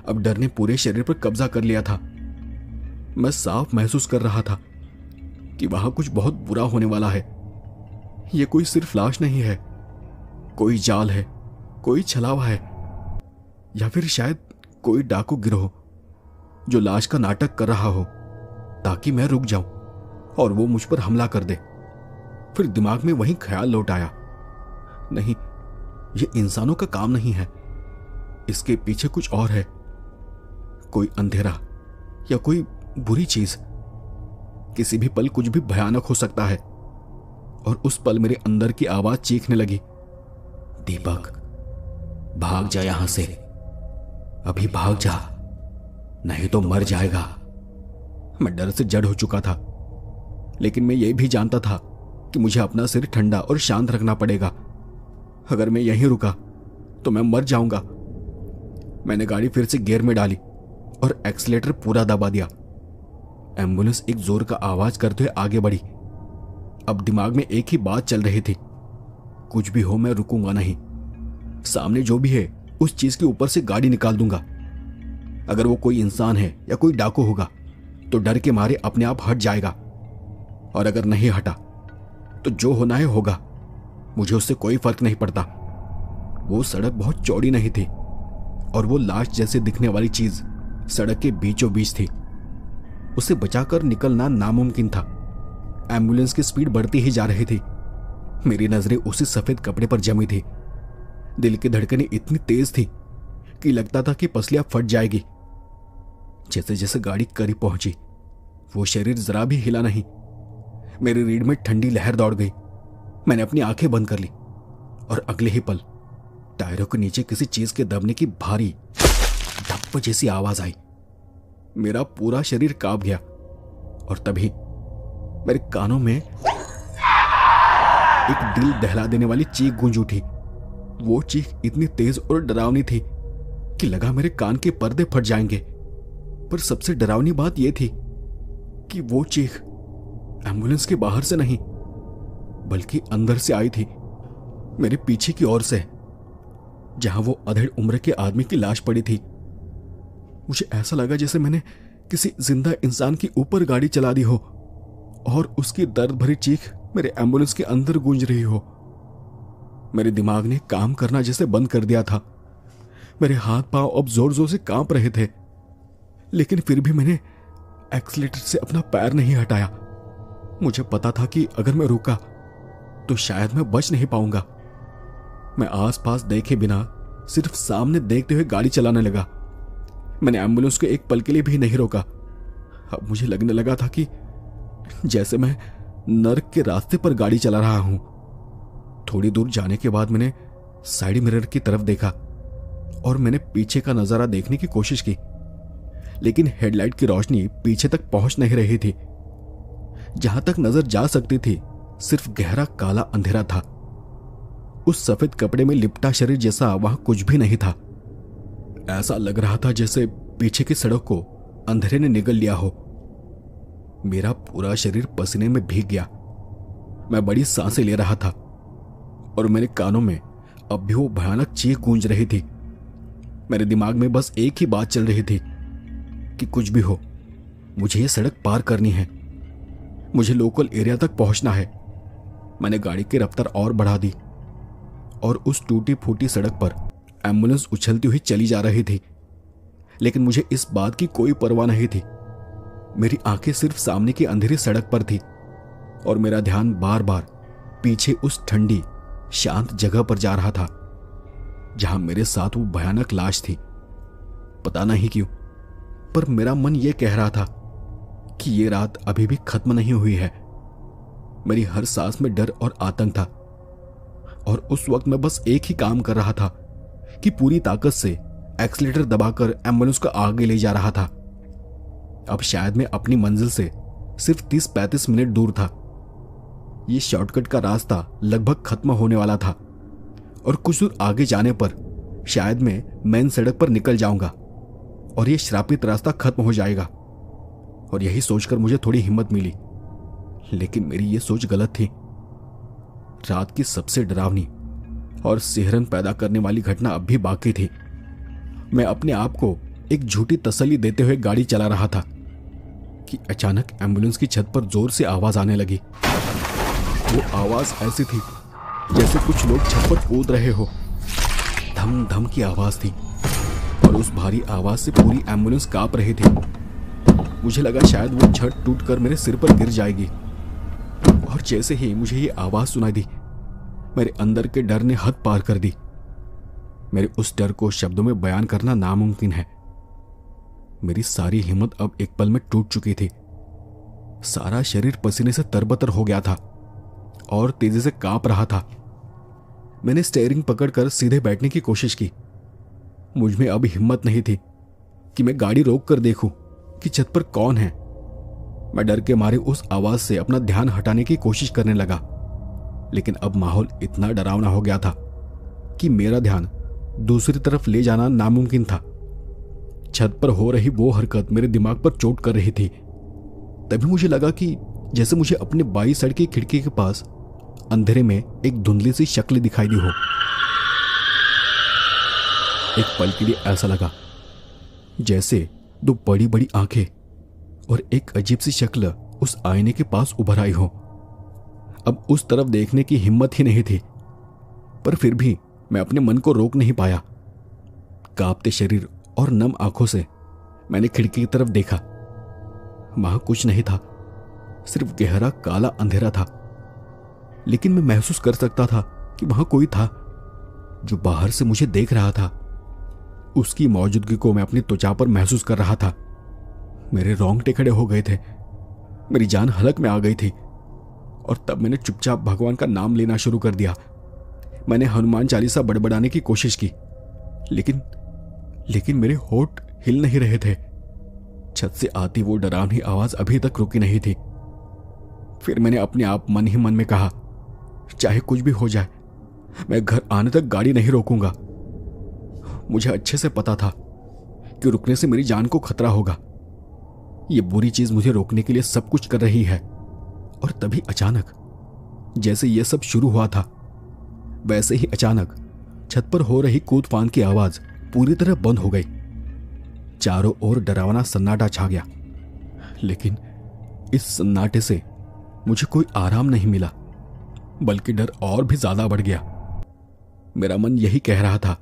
अब डर ने पूरे शरीर पर कब्जा कर लिया था। मैं साफ महसूस कर रहा था कि वहां कुछ बहुत बुरा होने वाला है। यह कोई सिर्फ लाश नहीं है, कोई जाल है, कोई छलावा है, या फिर शायद कोई डाकू गिरोह जो लाश का नाटक कर रहा हो ताकि मैं रुक जाऊं और वो मुझ पर हमला कर दे। फिर दिमाग में वही ख्याल लौट आया, नहीं, ये इंसानों का काम नहीं है, इसके पीछे कुछ और है, कोई अंधेरा या कोई बुरी चीज। किसी भी पल कुछ भी भयानक हो सकता है। और उस पल मेरे अंदर की आवाज चीखने लगी, दीपक, भाग जा यहां से, अभी भाग जा, नहीं तो मर जाएगा। मैं डर से जड़ हो चुका था, लेकिन मैं यह भी जानता था कि मुझे अपना सिर ठंडा और शांत रखना पड़ेगा। अगर मैं यहीं रुका तो मैं मर जाऊंगा। मैंने गाड़ी फिर से गियर में डाली और एक्सीलेटर पूरा दबा दिया। एम्बुलेंस एक जोर का आवाज करते हुए आगे बढ़ी। अब दिमाग में एक ही बात चल रही थी, कुछ भी हो मैं रुकूंगा नहीं। सामने जो भी है उस चीज के ऊपर से गाड़ी निकाल दूंगा। अगर वो कोई इंसान है या कोई डाकू होगा तो डर के मारे अपने आप हट जाएगा, और अगर नहीं हटा तो जो होना है होगा, मुझे उससे कोई फर्क नहीं पड़ता। वो सड़क बहुत चौड़ी नहीं थी और वो लाश जैसे दिखने वाली चीज सड़क के बीचों बीच थी। उसे बचाकर निकलना नामुमकिन था। एम्बुलेंस की स्पीड बढ़ती ही जा रही थी। मेरी नजरें उसी सफेद कपड़े पर जमी थी। दिल की धड़कनें इतनी तेज थी कि लगता था कि पसलियां फट जाएगी। जैसे जैसे गाड़ी करीब पहुंची वो शरीर जरा भी हिला नहीं। मेरी रीढ़ में ठंडी लहर दौड़ गई। मैंने अपनी आंखें बंद कर ली और अगले ही पल टायरों के नीचे किसी चीज के दबने की भारी धप्प जैसी आवाज आई। मेरा पूरा शरीर कांप गया और तभी मेरे कानों में एक दिल दहला देने वाली चीख गूंज उठी। वो चीख इतनी तेज और डरावनी थी कि लगा मेरे कान के पर्दे फट जाएंगे। पर सबसे डरावनी बात यह थी कि वो चीख एम्बुलेंस के बाहर से नहीं बल्कि अंदर से आई थी, मेरे पीछे की ओर से, जहां वो अधेड़ उम्र के आदमी की लाश पड़ी थी। मुझे ऐसा लगा जैसे मैंने किसी जिंदा इंसान के ऊपर गाड़ी चला दी हो और उसकी दर्द भरी चीख मेरे एम्बुलेंस के अंदर गूंज रही हो। मेरे दिमाग ने काम करना जैसे बंद कर दिया था। मेरे हाथ पांव अब जोर जोर से कांप रहे थे, लेकिन फिर भी मैंने एक्सीलेटर से अपना पैर नहीं हटाया। मुझे पता था कि अगर मैं रुका तो शायद मैं बच नहीं पाऊंगा। मैं आसपास देखे बिना सिर्फ सामने देखते हुए गाड़ी चलाने लगा। मैंने एम्बुलेंस को एक पल के लिए भी नहीं रोका। अब मुझे लगने लगा था कि जैसे मैं नर्क के रास्ते पर गाड़ी चला रहा हूं। थोड़ी दूर जाने के बाद मैंने साइड मिरर की तरफ देखा और मैंने पीछे का नजारा देखने की कोशिश की, लेकिन हेडलाइट की रोशनी पीछे तक पहुंच नहीं रही थी। जहां तक नजर जा सकती थी सिर्फ गहरा काला अंधेरा था। उस सफेद कपड़े में लिपटा शरीर जैसा वहां कुछ भी नहीं था। ऐसा लग रहा था जैसे पीछे की सड़क को अंधेरे ने निगल लिया हो। मेरा पूरा शरीर पसीने में भीग गया। मैं बड़ी सांसें ले रहा था और मेरे कानों में अब भी वो भयानक चीख गूंज रही थी। मेरे दिमाग में बस एक ही बात चल रही थी कि कुछ भी हो, मुझे ये सड़क पार करनी है, मुझे लोकल एरिया तक पहुंचना है। मैंने गाड़ी की रफ्तार और बढ़ा दी और उस टूटी फूटी सड़क पर एम्बुलेंस उछलती हुई चली जा रही थी। लेकिन मुझे इस बात की कोई परवाह नहीं थी। मेरी आंखें सिर्फ सामने की अंधेरी सड़क पर थी और मेरा ध्यान बार बार पीछे उस ठंडी शांत जगह पर जा रहा था जहां मेरे साथ वो भयानक लाश थी। पता नहीं क्यों, पर मेरा मन यह कह रहा था कि ये रात अभी भी खत्म नहीं हुई है। मेरी हर सांस में डर और आतंक था और उस वक्त मैं बस एक ही काम कर रहा था कि पूरी ताकत से एक्सीलेटर दबाकर एम्बुलेंस को आगे ले जा रहा था। अब शायद मैं अपनी मंजिल से सिर्फ 30-35 मिनट दूर था। ये शॉर्टकट का रास्ता लगभग खत्म होने वाला था और कुछ दूर आगे जाने पर शायद मैं मेन सड़क पर निकल जाऊंगा और ये श्रापित रास्ता खत्म हो जाएगा। और यही सोचकर मुझे थोड़ी हिम्मत मिली, लेकिन मेरी ये सोच गलत थी। रात की सबसे डरावनी और सिहरन पैदा करने वाली घटना अब भी बाकी थी। मैं अपने आप को एक झूठी तसल्ली देते हुए गाड़ी चला रहा था कि अचानक एम्बुलेंस की छत पर जोर से आवाज आने लगी। वो आवाज ऐसी थी जैसे कुछ लोग छत पर कूद रहे हो। धम धम की आवाज थी और उस भारी आवाज से पूरी एम्बुलेंस कांप रही थी। मुझे लगा शायद वो छत टूटकर मेरे सिर पर गिर जाएगी और जैसे ही मुझे ये आवाज सुनाई दी, मेरे अंदर के डर ने हद पार कर दी। मेरे उस डर को शब्दों में बयान करना नामुमकिन है। मेरी सारी हिम्मत अब एक पल में टूट चुकी थी। सारा शरीर पसीने से तरबतर हो गया था और तेजी से कांप रहा था। मैंने स्टीयरिंग पकड़कर सीधे बैठने की कोशिश की। मुझ में अब हिम्मत नहीं थी कि मैं गाड़ी रोक कर देखूं कि छत पर कौन है। मैं डर के मारे उस आवाज से अपना ध्यान हटाने की कोशिश करने लगा, लेकिन अब माहौल इतना डरावना हो गया था कि मेरा ध्यान दूसरी तरफ ले जाना नामुमकिन था। छत पर हो रही वो हरकत मेरे दिमाग पर चोट कर रही थी। तभी मुझे लगा कि जैसे मुझे अपने बाई साइड की खिड़की के पास अंधेरे में एक धुंधली सी शक्ल दिखाई दी हो। एक पल के लिए ऐसा लगा जैसे दो बड़ी बड़ी आंखें और एक अजीब सी शक्ल उस आईने के पास उभर आई हो। अब उस तरफ देखने की हिम्मत ही नहीं थी, पर फिर भी मैं अपने मन को रोक नहीं पाया। कांपते शरीर और नम आंखों से मैंने खिड़की की तरफ देखा। वहां कुछ नहीं था, सिर्फ गहरा काला अंधेरा था। लेकिन मैं महसूस कर सकता था कि वहां कोई था जो बाहर से मुझे देख रहा था। उसकी मौजूदगी को मैं अपनी त्वचा पर महसूस कर रहा था। मेरे रोंगटे खड़े हो गए थे, मेरी जान हलक में आ गई थी और तब मैंने चुपचाप भगवान का नाम लेना शुरू कर दिया। मैंने हनुमान चालीसा बड़बड़ाने की कोशिश की, लेकिन मेरे होठ हिल नहीं रहे थे। छत से आती वो डरावनी आवाज अभी तक रुकी नहीं थी। फिर मैंने अपने आप मन ही मन में कहा, चाहे कुछ भी हो जाए, मैं घर आने तक गाड़ी नहीं रोकूंगा। मुझे अच्छे से पता था कि रुकने से मेरी जान को खतरा होगा। ये बुरी चीज मुझे रोकने के लिए सब कुछ कर रही है। और तभी अचानक, जैसे ये सब शुरू हुआ था, वैसे ही अचानक छत पर हो रही कूद फांद की आवाज पूरी तरह बंद हो गई। चारों ओर डरावना सन्नाटा छा गया, लेकिन इस सन्नाटे से मुझे कोई आराम नहीं मिला, बल्कि डर और भी ज्यादा बढ़ गया। मेरा मन यही कह रहा था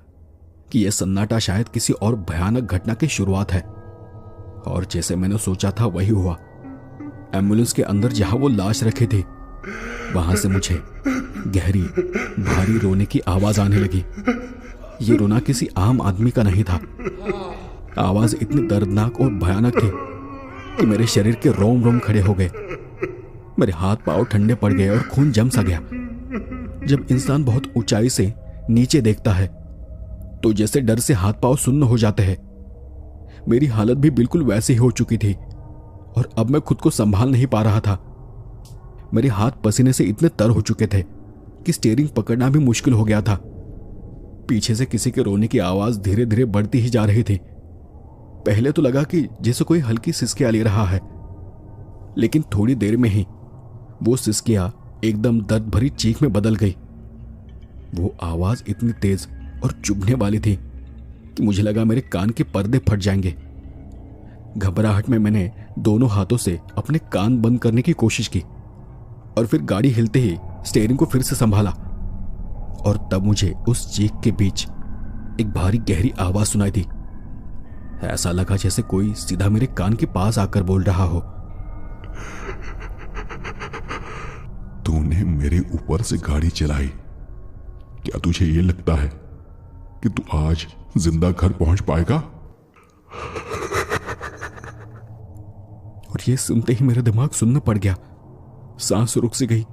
कि यह सन्नाटा शायद किसी और भयानक घटना की शुरुआत है। और जैसे मैंने सोचा था वही हुआ। एम्बुलेंस के अंदर जहां वो लाश रखे थे, वहां से मुझे गहरी भारी रोने की आवाज आने लगी। ये रोना किसी आम आदमी का नहीं था। आवाज इतनी दर्दनाक और भयानक थी कि मेरे शरीर के रोम रोम खड़े हो गए। मेरे हाथ पांव ठंडे पड़ गए और खून जम सा गया। जब इंसान बहुत ऊंचाई से नीचे देखता है तो जैसे डर से हाथ पांव सुन्न हो जाते हैं, मेरी हालत भी बिल्कुल वैसी ही हो चुकी थी। और अब मैं खुद को संभाल नहीं पा रहा था। मेरे हाथ पसीने से इतने तर हो चुके थे कि स्टीयरिंग पकड़ना भी मुश्किल हो गया था। पीछे से किसी के रोने की आवाज धीरे धीरे बढ़ती ही जा रही थी। पहले तो लगा कि जैसे कोई हल्की सिसकियां ले रहा है, लेकिन थोड़ी देर में ही वो सिसकियां एकदम दर्द भरी चीख में बदल गई। वो आवाज इतनी तेज और चुभने वाली थी कि मुझे लगा मेरे कान के पर्दे फट जाएंगे। घबराहट में मैंने दोनों हाथों से अपने कान बंद करने की कोशिश की और फिर गाड़ी हिलते ही स्टीयरिंग को फिर से संभाला, और तब मुझे उस चीख के बीच एक भारी गहरी आवाज सुनाई दी। ऐसा लगा जैसे कोई सीधा मेरे कान के पास आकर बोल रहा हो, तूने मेरे ऊपर से गाड़ी चलाई, क्या तुझे ये लगता है कि तू आज जिंदा घर पहुंच पाएगा? और ये सुनते ही मेरा दिमाग सुन्न पड़ गया। सांस रुक सी गई।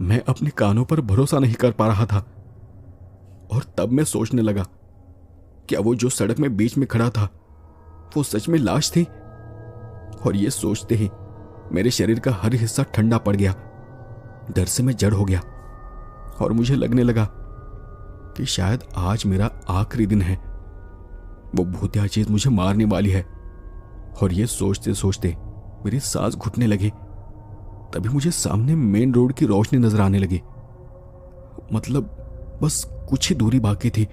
मैं अपने कानों पर भरोसा नहीं कर पा रहा था। और तब मैं सोचने लगा, क्या वो जो सड़क में बीच में खड़ा था वो सच में लाश थी? और ये सोचते ही मेरे शरीर का हर हिस्सा ठंडा पड़ गया। डर से मैं जड़ हो गया और मुझे लगने लगा कि शायद आज मेरा आखिरी दिन है। वो भूतिया चीज मुझे मारने वाली है। और ये सोचते सोचते मेरी सांस घुटने लगी। तभी मुझे सामने मेन रोड की रोशनी नजर आने लगी। मतलब बस कुछ ही दूरी बाकी थी,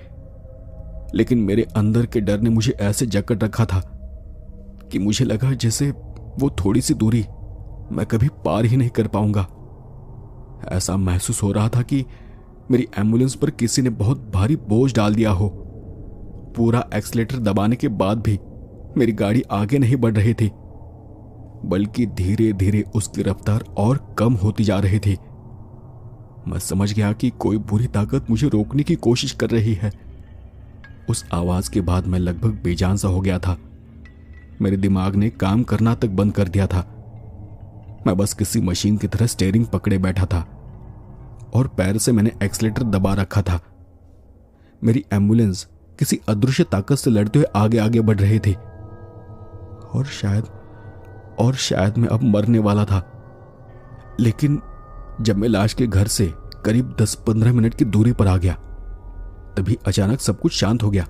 लेकिन मेरे अंदर के डर ने मुझे ऐसे जकड़ रखा था कि मुझे लगा जैसे वो थोड़ी सी दूरी मैं कभी पार ही नहीं कर पाऊंगा। ऐसा महसूस हो रहा था कि मेरी एम्बुलेंस पर किसी ने बहुत भारी बोझ डाल दिया हो। पूरा एक्सीलेटर दबाने के बाद भी मेरी गाड़ी आगे नहीं बढ़ रही थी, बल्कि धीरे धीरे उसकी रफ्तार और कम होती जा रही थी। मैं समझ गया कि कोई बुरी ताकत मुझे रोकने की कोशिश कर रही है। उस आवाज के बाद मैं लगभग बेजान सा हो गया था। मेरे दिमाग ने काम करना तक बंद कर दिया था। मैं बस किसी मशीन की तरह स्टीयरिंग पकड़े बैठा था और पैर से मैंने एक्सीलेटर दबा रखा था। मेरी एम्बुलेंस किसी अदृश्य ताकत से लड़ते हुए आगे आगे बढ़ रही थी। और शायद मैं अब मरने वाला था। लेकिन जब मैं लाश के घर से करीब 10-15 मिनट की दूरी पर आ गया, तभी अचानक सब कुछ शांत हो गया।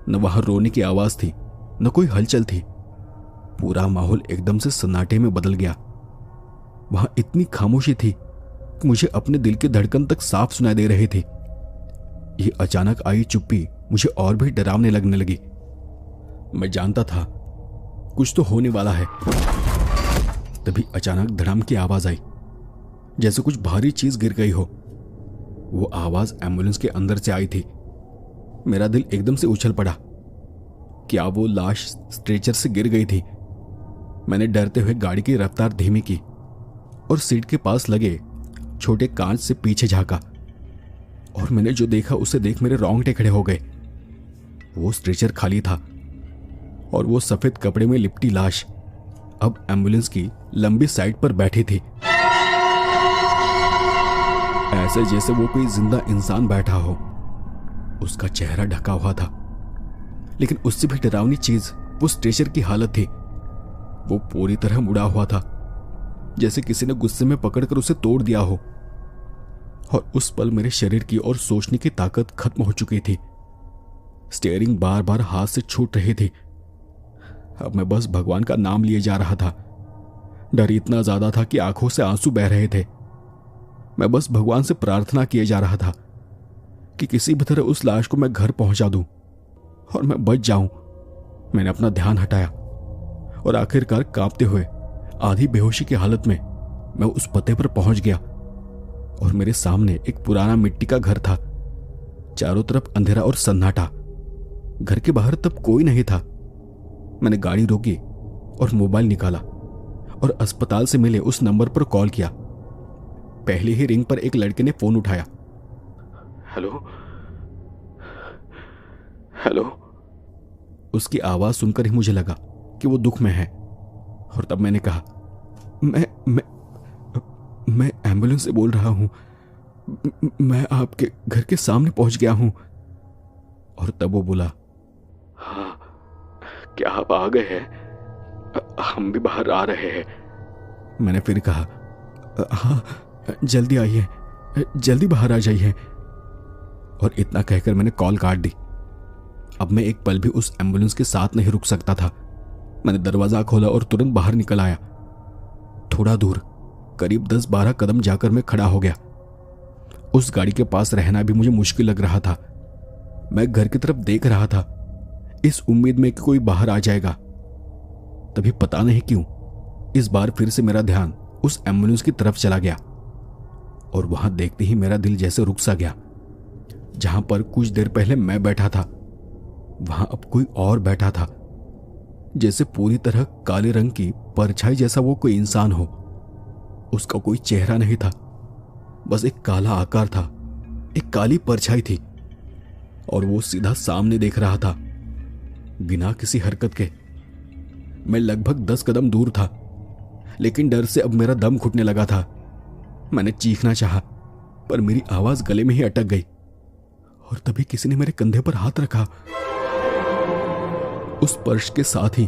न वहां रोने की आवाज थी, न कोई हलचल थी। पूरा माहौल एकदम से सन्नाटे में बदल गया। वहां इतनी खामोशी थी कि मुझे अपने दिल की धड़कन तक साफ सुनाई दे रही थी। ये अचानक आई चुप्पी मुझे और भी डरावने लगने लगी। मैं जानता था कुछ तो होने वाला है। तभी अचानक धड़ाम की आवाज आई, जैसे कुछ भारी चीज गिर गई हो। वो आवाज एम्बुलेंस के अंदर से आई थी। मेरा दिल एकदम से उछल पड़ा। क्या वो लाश स्ट्रेचर से गिर गई थी? मैंने डरते हुए गाड़ी की रफ्तार धीमी की और सीट के पास लगे छोटे कांच से पीछे झांका, और मैंने जो देखा उसे देख मेरे रोंगटे खड़े हो गए। वो स्ट्रेचर खाली था और वो सफेद कपड़े में लिपटी लाश अब एम्बुलेंस की लंबी साइड पर बैठी थी, ऐसे जैसे वो कोई जिंदा इंसान बैठा हो। उसका चेहरा ढका हुआ था, लेकिन उससे भी डरावनी चीज वो स्ट्रेचर की हालत थी। वो पूरी तरह मुड़ा हुआ था, जैसे किसी ने गुस्से में पकड़कर उसे तोड़ दिया हो। और उस पल मेरे शरीर की और सोचने की ताकत खत्म हो चुकी थी। स्टीयरिंग बार बार हाथ से छूट रही थी। अब मैं बस भगवान का नाम लिए जा रहा था। डर इतना ज्यादा था कि आंखों से आंसू बह रहे थे। मैं बस भगवान से प्रार्थना किए जा रहा था कि किसी भी तरह उस लाश को मैं घर पहुंचा दूं और मैं बच जाऊं। मैंने अपना ध्यान हटाया और आखिरकार कांपते हुए आधी बेहोशी की हालत में मैं उस पते पर पहुंच गया। और मेरे सामने एक पुराना मिट्टी का घर था। चारों तरफ अंधेरा और सन्नाटा। घर के बाहर तब कोई नहीं था। मैंने गाड़ी रोकी और मोबाइल निकाला और अस्पताल से मिले उस नंबर पर कॉल किया। पहले ही रिंग पर एक लड़के ने फोन उठाया। Hello hello. उसकी आवाज सुनकर ही मुझे लगा कि वो दुख में है, और तब मैंने कहा, मैं एम्बुलेंस से बोल रहा हूं। मैं आपके घर के सामने पहुंच गया हूं। और तब वो बोला, हाँ, क्या आप आ गए हैं? हम भी बाहर आ रहे हैं। मैंने फिर कहा, हाँ, जल्दी आइए, जल्दी बाहर आ जाइए। और इतना कहकर मैंने कॉल काट दी। अब मैं एक पल भी उस एम्बुलेंस के साथ नहीं रुक सकता था। मैंने दरवाजा खोला और तुरंत बाहर निकल आया। थोड़ा दूर, करीब 10-12 कदम जाकर मैं खड़ा हो गया। उस गाड़ी के पास रहना भी मुझे मुश्किल लग रहा था। मैं घर की तरफ देख रहा था, इस उम्मीद में कि कोई बाहर आ जाएगा। तभी पता नहीं क्यों इस बार फिर से मेरा ध्यान उस एम्बुलेंस की तरफ चला गया, और वहां देखते ही मेरा दिल जैसे रुक सा गया। जहां पर कुछ देर पहले मैं बैठा था, वहां अब कोई और बैठा था। जैसे पूरी तरह काले रंग की परछाई जैसा वो कोई इंसान हो। उसका कोई चेहरा नहीं था, बस एक काला आकार था, एक काली परछाई थी, और वो सीधा सामने देख रहा था, बिना किसी हरकत के। मैं लगभग 10 कदम दूर था, लेकिन डर से अब मेरा दम घुटने लगा था। मैंने चीखना चाहा, पर मेरी आवाज गले में ही अटक गई, और तभी किसी ने मेरे कंधे पर हाथ रखा। उस स्पर्श के साथ ही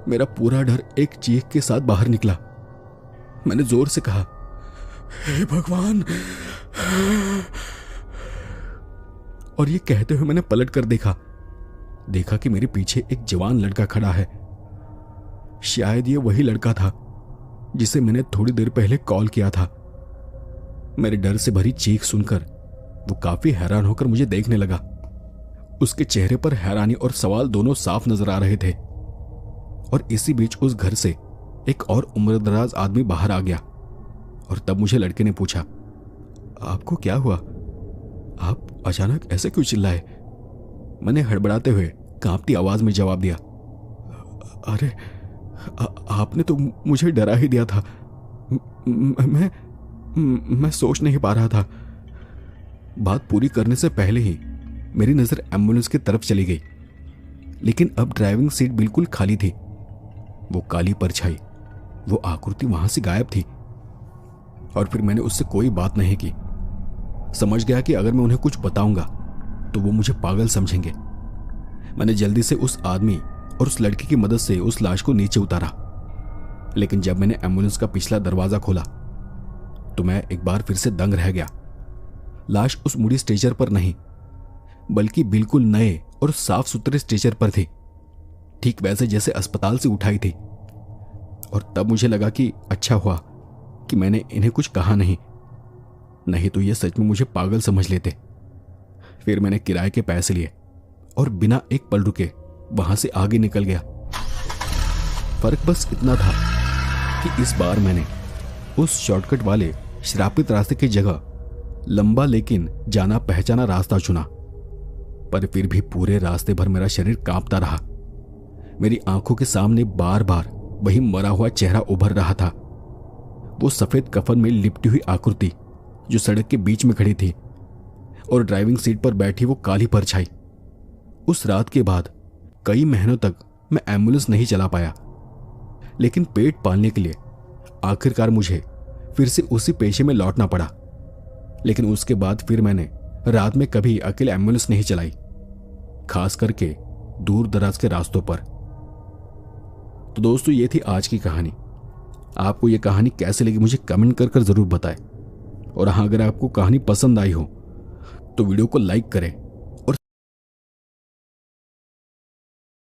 मेरा पूरा डर एक चीख के साथ बाहर निकला। मैंने जोर से कहा, हे भगवान। और ये कहते हुए मैंने पलट कर देखा कि मेरे पीछे एक जवान लड़का खड़ा है। शायद ये वही लड़का था जिसे मैंने थोड़ी देर पहले कॉल किया था। मेरे डर से भरी चीख सुनकर वो काफी हैरान होकर मुझे देखने लगा। उसके चेहरे पर हैरानी और सवाल दोनों साफ नजर आ रहे थे। और इसी बीच उस घर से एक और उम्रदराज आदमी बाहर आ गया, और तब मुझे लड़के ने पूछा, आपको क्या हुआ? आप अचानक ऐसे क्यों चिल्लाए? मैंने हड़बड़ाते हुए कांपती आवाज में जवाब दिया, अरे आपने तो मुझे डरा ही दिया था। मैं सोच नहीं पा रहा था। बात पूरी करने से पहले ही मेरी नजर एम्बुलेंस की तरफ चली गई, लेकिन अब ड्राइविंग सीट बिल्कुल खाली थी। वो काली परछाई, वो आकृति वहां से गायब थी। और फिर मैंने उससे कोई बात नहीं की। समझ गया कि अगर मैं उन्हें कुछ बताऊंगा तो वो मुझे पागल समझेंगे। मैंने जल्दी से उस आदमी और उस लड़की की मदद से उस लाश को नीचे उतारा, लेकिन जब मैंने एम्बुलेंस का पिछला दरवाजा खोला तो मैं एक बार फिर से दंग रह गया। लाश उस मुड़ी स्ट्रेचर पर नहीं, बल्कि बिल्कुल नए और साफ सुथरे स्ट्रेचर पर थी, ठीक वैसे जैसे अस्पताल से उठाई थी। और तब मुझे लगा कि अच्छा हुआ कि मैंने इन्हें कुछ कहा नहीं तो ये सच में मुझे पागल समझ लेते। फिर मैंने किराए के पैसे लिए और बिना एक पल रुके वहां से आगे निकल गया। फर्क बस इतना था कि इस बार मैंने उस शॉर्टकट वाले श्रापित रास्ते की जगह लंबा लेकिन जाना पहचाना रास्ता चुना। पर फिर भी पूरे रास्ते भर मेरा शरीर कांपता रहा। मेरी आंखों के सामने बार बार वही मरा हुआ चेहरा उभर रहा था, वो सफेद कफन में लिपटी हुई आकृति जो सड़क के बीच में खड़ी थी, और ड्राइविंग सीट पर बैठी वो काली परछाई। उस रात के बाद कई महीनों तक मैं एम्बुलेंस नहीं चला पाया, लेकिन पेट पालने के लिए आखिरकार मुझे फिर से उसी पेशे में लौटना पड़ा। लेकिन उसके बाद फिर मैंने रात में कभी अकेले एम्बुलेंस नहीं चलाई, खास करके दूर दराज के रास्तों पर। तो दोस्तों, ये थी आज की कहानी। आपको ये कहानी कैसे लगी मुझे कमेंट कर जरूर बताएं। और हाँ, अगर आपको कहानी पसंद आई हो तो वीडियो को लाइक करें